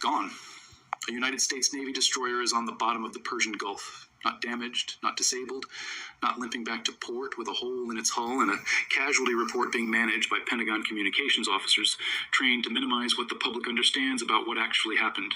Gone. A United States Navy destroyer is on the bottom of the Persian Gulf. Not damaged, not disabled, not limping back to port with a hole in its hull, and a casualty report being managed by Pentagon communications officers trained to minimize what the public understands about what actually happened.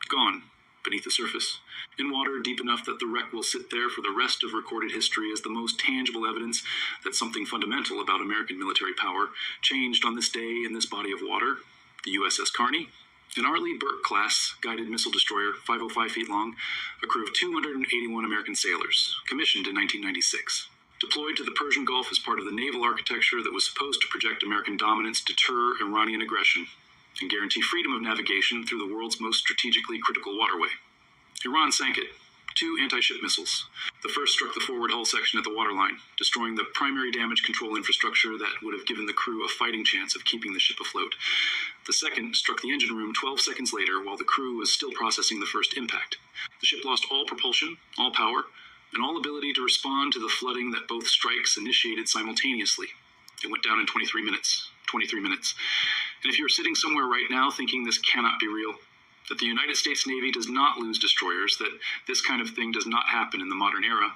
Gone, beneath the surface, in water deep enough that the wreck will sit there for the rest of recorded history as the most tangible evidence that something fundamental about American military power changed on this day in this body of water, the USS Carney. An Arleigh Burke-class guided missile destroyer, 505 feet long, a crew of 281 American sailors, commissioned in 1996. Deployed to the Persian Gulf as part of the naval architecture that was supposed to project American dominance, deter Iranian aggression, and guarantee freedom of navigation through the world's most strategically critical waterway. Iran sank it. 2 anti-ship missiles. The first struck the forward hull section at the waterline, destroying the primary damage control infrastructure that would have given the crew a fighting chance of keeping the ship afloat. The second struck the engine room 12 seconds later while the crew was still processing the first impact. The ship lost all propulsion, all power, and all ability to respond to the flooding that both strikes initiated simultaneously. It went down in 23 minutes. 23 minutes. And if you're sitting somewhere right now thinking this cannot be real, that the United States Navy does not lose destroyers, that this kind of thing does not happen in the modern era,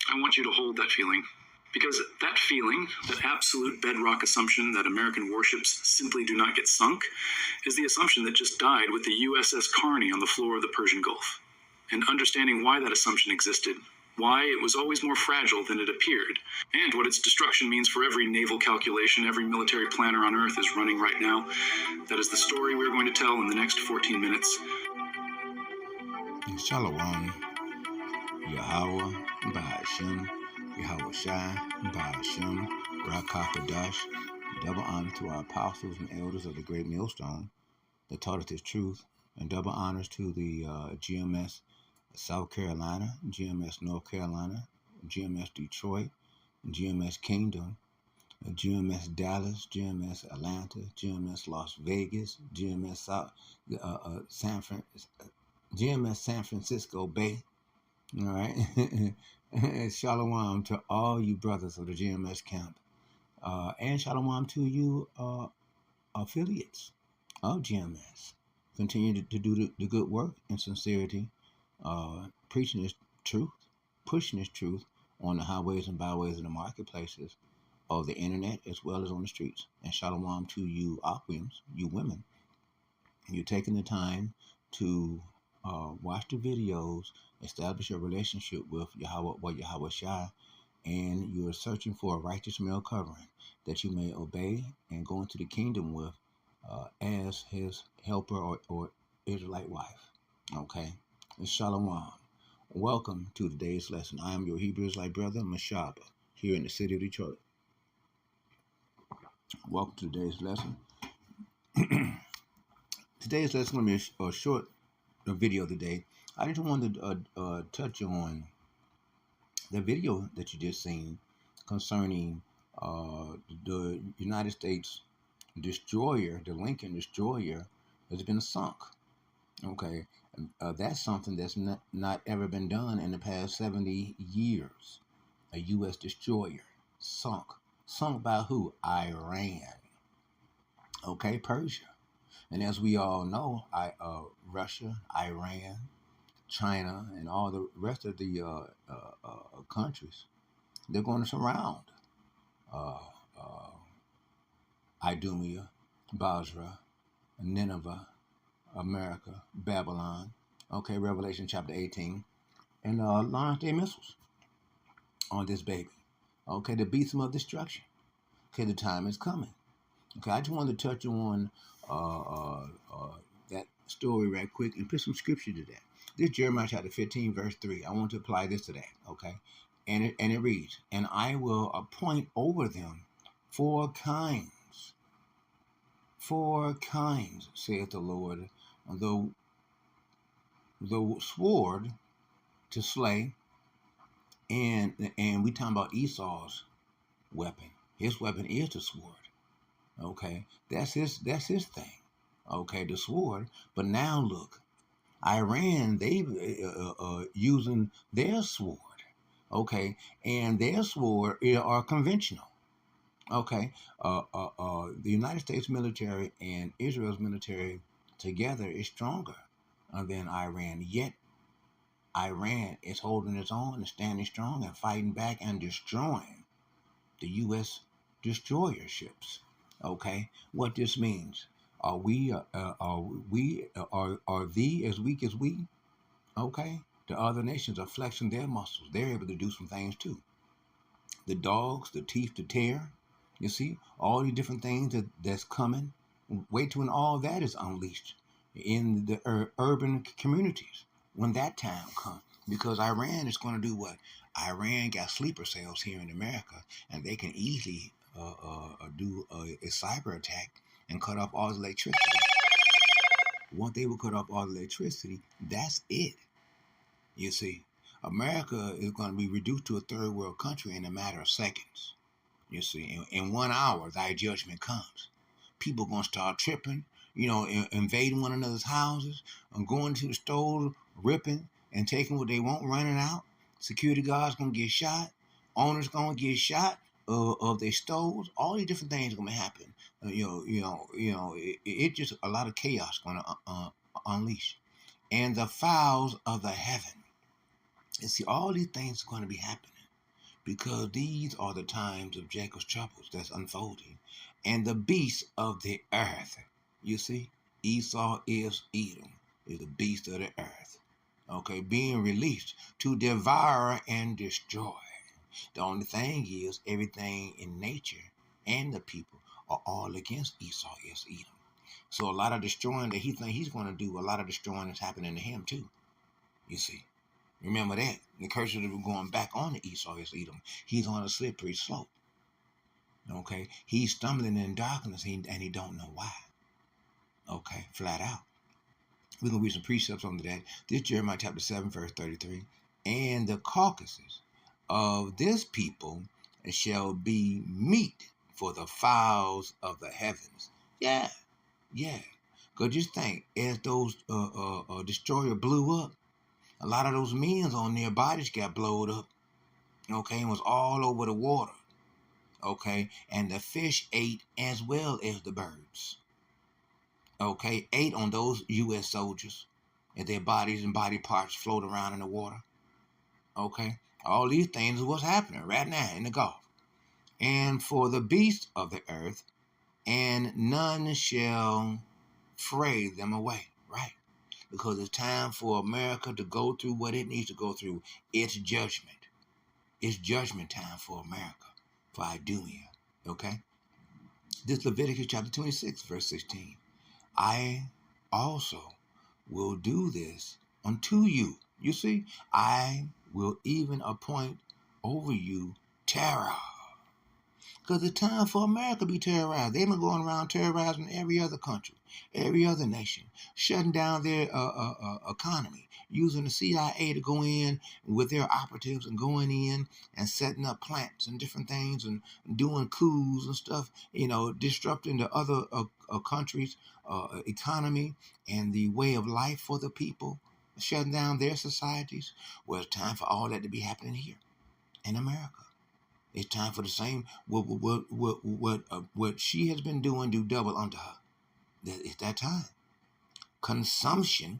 I want you to hold that feeling. Because that feeling, that absolute bedrock assumption that American warships simply do not get sunk, is the assumption that just died with the USS Carney on the floor of the Persian Gulf. And understanding why that assumption existed, why it was always more fragile than it appeared, and what its destruction means for every naval calculation every military planner on Earth is running right now, that is the story we're going to tell in the next 14 minutes. Shalom, Yahweh, Bahashim, Yahweh Shai, Bahashim, Rakakadash. Double honor to our apostles and elders of the great millstone that taught us this truth, and double honors to the GMS South Carolina, GMS North Carolina, GMS Detroit, GMS Kingdom, GMS Dallas, GMS Atlanta, GMS Las Vegas, GMS GMS San Francisco Bay. All right. Shalom to all you brothers of the GMS camp. And shalom to you affiliates of GMS. Continue to do the good work in sincerity, preaching this truth, pushing this truth on the highways and byways and the marketplaces of the internet as well as on the streets. And shalom to you Aquians, you women. You're taking the time to watch the videos, establish a relationship with Yahweh Shai, and you're searching for a righteous male covering that you may obey and go into the kingdom with as his helper or Israelite wife. Okay? And shalom. Welcome to today's lesson. I am your Hebrew Israelite brother, Mashaba, here in the city of Detroit. Welcome to today's lesson. Today's lesson is going to be a short video today. I just wanted to touch on the video that you just seen concerning the United States destroyer, the Lincoln destroyer, has been sunk. Okay, that's something that's not ever been done in the past 70 years. A U.S. destroyer sunk. Sunk by who? Iran. Okay, Persia. And as we all know, Russia, Iran, China, and all the rest of the countries, they're going to surround Idumea, Basra, Nineveh, America, Babylon, okay, Revelation chapter 18, and launch their missiles on this baby, okay, the beast of destruction. Okay, the time is coming. Okay, I just wanted to touch on that story right quick and put some scripture to that. This Jeremiah chapter 15, verse 3. I want to apply this to that, okay? And it reads, "And I will appoint over them 4 kinds, saith the Lord, the sword to slay," and we talking about Esau's weapon. His weapon is the sword. Okay, that's his thing. Okay, the sword. But now look, Iran, they using their sword. Okay, and their sword are conventional. Okay, the United States military and Israel's military together is stronger than Iran. Yet Iran is holding its own and standing strong and fighting back and destroying the U.S. destroyer ships. Okay, what this means? Are we as weak as we? Okay, the other nations are flexing their muscles. They're able to do some things too. The dogs, the teeth to tear. You see, all the different things that's coming. Wait till when all that is unleashed in the urban communities when that time comes. Because Iran is going to do what? Iran got sleeper cells here in America, and they can easily do a cyber attack and cut off all the electricity. Once they will cut off all the electricity, that's it. You see, America is going to be reduced to a third world country in a matter of seconds. You see, in 1 hour, thy judgment comes. People going to start tripping, invading one another's houses, and going to the stores, ripping and taking what they want, running out. Security guards going to get shot. Owners going to get shot of their stores. All these different things going to happen. It just a lot of chaos going to unleash. And the fowls of the heaven. And see, all these things are going to be happening because these are the times of Jacob's troubles that's unfolding. And the beasts of the earth, you see, Esau is Edom, is the beast of the earth, okay, being released to devour and destroy. The only thing is, everything in nature and the people are all against Esau is Edom. So a lot of destroying that he thinks he's going to do, a lot of destroying is happening to him too, you see. Remember that. The curses are going back on the Esau is Edom. He's on a slippery slope. Okay? He's stumbling in darkness and he don't know why. Okay? Flat out. We're going to read some precepts on that. This Jeremiah chapter 7, verse 33. And the carcasses of this people shall be meat for the fowls of the heavens. Yeah. Because just think, as those destroyer blew up, a lot of those men on their bodies got blowed up, okay, and was all over the water, okay, and the fish ate as well as the birds, okay, ate on those U.S. soldiers, and their bodies and body parts float around in the water, okay. All these things is what's happening right now in the Gulf. And for the beasts of the earth, and none shall fray them away, right? Because it's time for America to go through what it needs to go through. It's judgment. It's judgment time for America, for Idumea. Okay? This Leviticus chapter 26, verse 16. I also will do this unto you. You see, I will even appoint over you terror. Because it's time for America to be terrorized. They've been going around terrorizing every other country, every other nation, shutting down their economy, using the CIA to go in with their operatives and going in and setting up plants and different things and doing coups and stuff, disrupting the other countries' economy and the way of life for the people, shutting down their societies. Well, it's time for all that to be happening here in America. It's time for the same, what she has been doing, do double unto her. It's that time. Consumption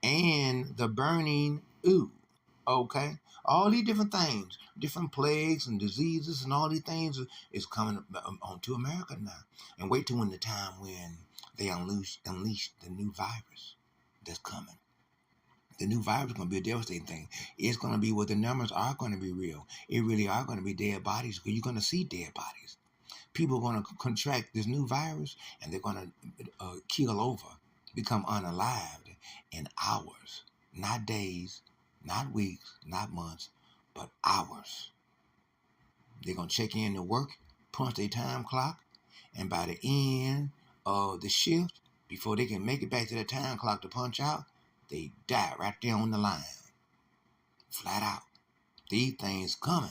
and the burning ooh. Okay? All these different things, different plagues and diseases and all these things is coming onto America now. And wait till when the time when they unleash the new virus that's coming. The new virus is going to be a devastating thing. It's going to be where the numbers are going to be real. It really are going to be dead bodies because you're going to see dead bodies. People are going to contract this new virus and they're going to keel over, become unalived in hours, not days, not weeks, not months, but hours. They're going to check in to work, punch their time clock, and by the end of the shift, before they can make it back to the time clock to punch out, they die right there on the line. Flat out. These things coming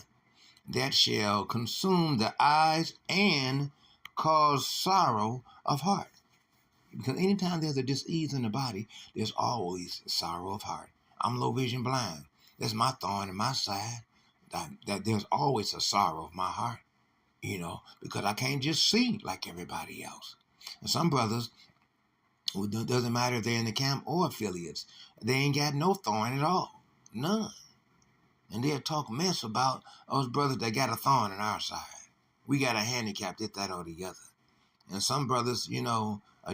that shall consume the eyes and cause sorrow of heart. Because anytime there's a disease in the body, there's always sorrow of heart. I'm low vision blind. That's my thorn in my side. That there's always a sorrow of my heart, because I can't just see like everybody else. And some brothers It doesn't matter if they're in the camp or affiliates. They ain't got no thorn at all. None. And they'll talk mess about those brothers that got a thorn on our side. We got a handicap, this, that, or the other. And some brothers,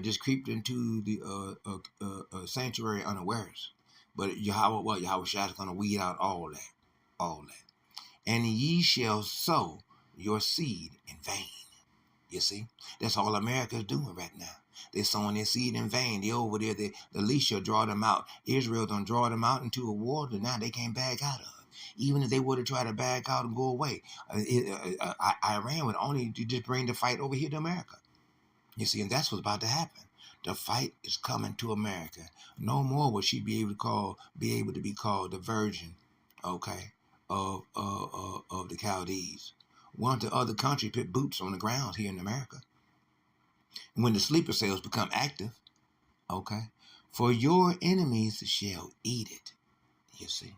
just creeped into the sanctuary unawares. But Yahweh Shai is going to weed out all that. And ye shall sow your seed in vain. You see, that's all America's doing right now. They're sowing their seed in vain. They over there, the least shall draw them out. Israel done draw them out into a war that now they can't back out of. Even if they were to try to back out and go away, Iran would only just bring the fight over here to America. You see, and that's what's about to happen. The fight is coming to America. No more will she be able to be called the virgin, okay, of the Chaldees. One of the other countries put boots on the ground here in America. When the sleeper cells become active, okay, for your enemies shall eat it. You see,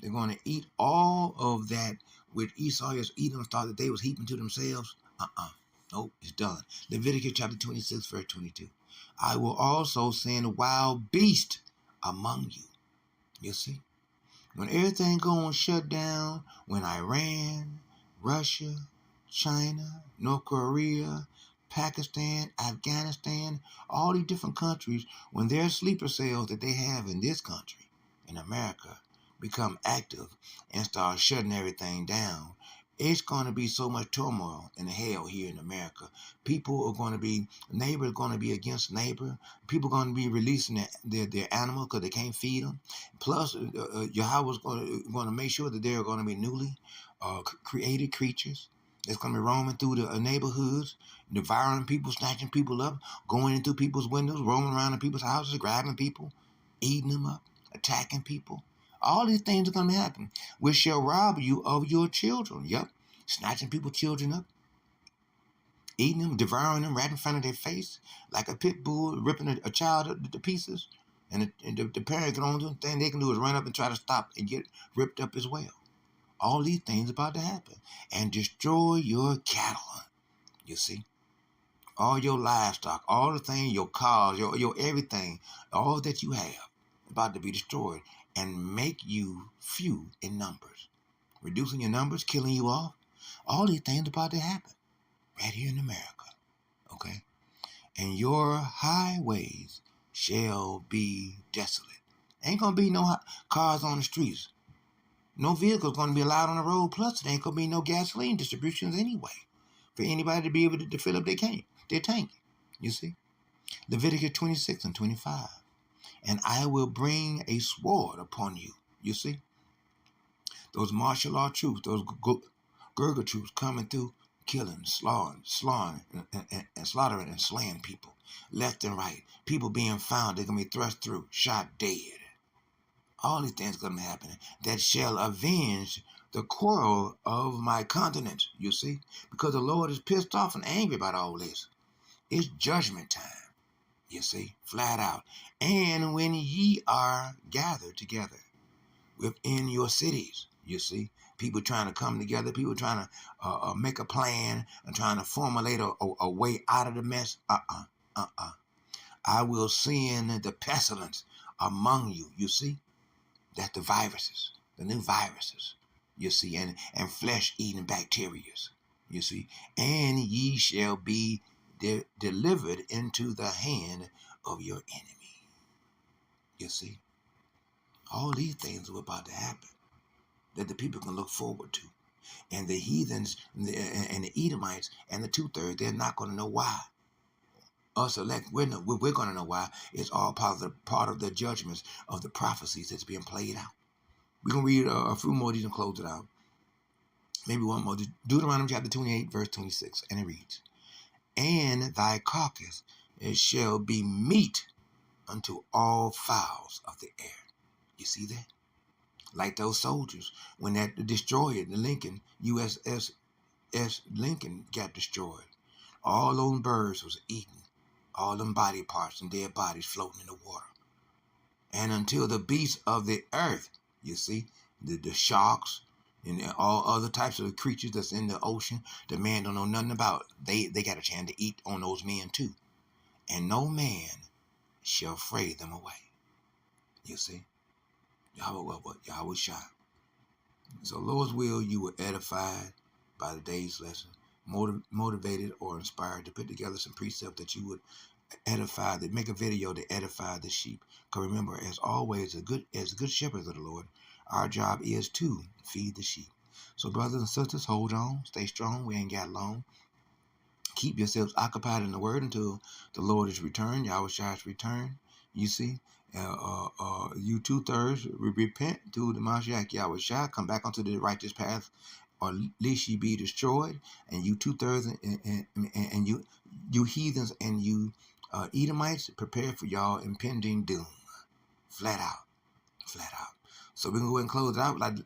they're going to eat all of that which Esau is eating thought that they was heaping to themselves. Nope, it's done. Leviticus chapter 26, verse 22. I will also send wild beasts among you. You see, when everything going shut down, when Iran, Russia, China, North Korea, Pakistan, Afghanistan, all these different countries, when their sleeper cells that they have in this country, in America, become active and start shutting everything down, it's going to be so much turmoil and hell here in America. People are going to be, neighbor is going to be against neighbor. People are going to be releasing their animals because they can't feed them. Plus, Yahweh's going to make sure that they're going to be newly created creatures. It's going to be roaming through the neighborhoods, devouring people, snatching people up, going into people's windows, roaming around in people's houses, grabbing people, eating them up, attacking people. All these things are going to happen, which shall rob you of your children. Yep, snatching people's children up, eating them, devouring them right in front of their face, like a pit bull ripping a child to pieces. And the parent can only do thing they can do is run up and try to stop and get ripped up as well. All these things about to happen and destroy your cattle. You see, all your livestock, all the things, your cars, your everything, all that you have about to be destroyed and make you few in numbers, reducing your numbers, killing you off. All these things about to happen right here in America, okay? And your highways shall be desolate. Ain't gonna be no cars on the streets. No vehicles gonna be allowed on the road. Plus, there ain't gonna be no gasoline distributions anyway for anybody to be able to fill up their tank. You see, Leviticus 26 and 25. And I will bring a sword upon you. You see, those martial law troops, those Gurga troops coming through, killing, slaughtering, and slaughtering and slaying people left and right. People being found, they're gonna be thrust through, shot dead. All these things gonna be happening that shall avenge the quarrel of my continent. You see, because the Lord is pissed off and angry about all this. It's judgment time. You see, flat out. And when ye are gathered together within your cities, you see, people trying to come together, people trying to make a plan and trying to formulate a way out of the mess. I will send the pestilence among you, you see. That's the viruses, the new viruses, you see, and flesh-eating bacterias, you see. And ye shall be delivered into the hand of your enemy. You see, all these things are about to happen that the people can look forward to. And the heathens and the Edomites and the 2/3, they're not going to know why. Us elect, we're going to know why. It's all part of the judgments of the prophecies that's being played out. We're going to read a few more of these and close it out. Maybe one more. Deuteronomy chapter 28, verse 26, and it reads, and thy carcass it shall be meat unto all fowls of the air. You see that? Like those soldiers, when that destroyer, the Lincoln, USS Lincoln got destroyed. All those birds was eaten. All them body parts and dead bodies floating in the water. And until the beasts of the earth, you see, the sharks and all other types of creatures that's in the ocean, the man don't know nothing about. They got a chance to eat on those men too. and no man shall fray them away. You see? Yahweh Shai. So, Lord's will, you were edified by the day's lesson, motivated or inspired to put together some precepts that you would edify, that make a video to edify the sheep. Because remember, as always, as good shepherds of the Lord, our job is to feed the sheep. So, brothers and sisters, hold on, stay strong. We ain't got long. Keep yourselves occupied in the word until the Lord is returned, Yahweh Shai's return. You see, you 2/3 repent to the Mashiach Yahweh Shai, come back onto the righteous path, or lest ye be destroyed. And you 2/3 and you heathens and you Edomites, prepare for y'all impending doom. Flat out. So we're going to go ahead and close it out. Like,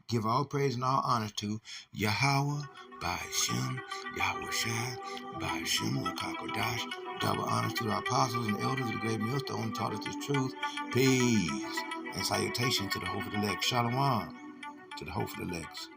give all praise and all honor to Yahweh, by Hashem, Yahweh Shai, by Hashem, Rakakodash. Double honors to the apostles and elders of the great millstone who taught us this truth. Peace and salutation to the hope of the elect. Shalom to the hope of the elects.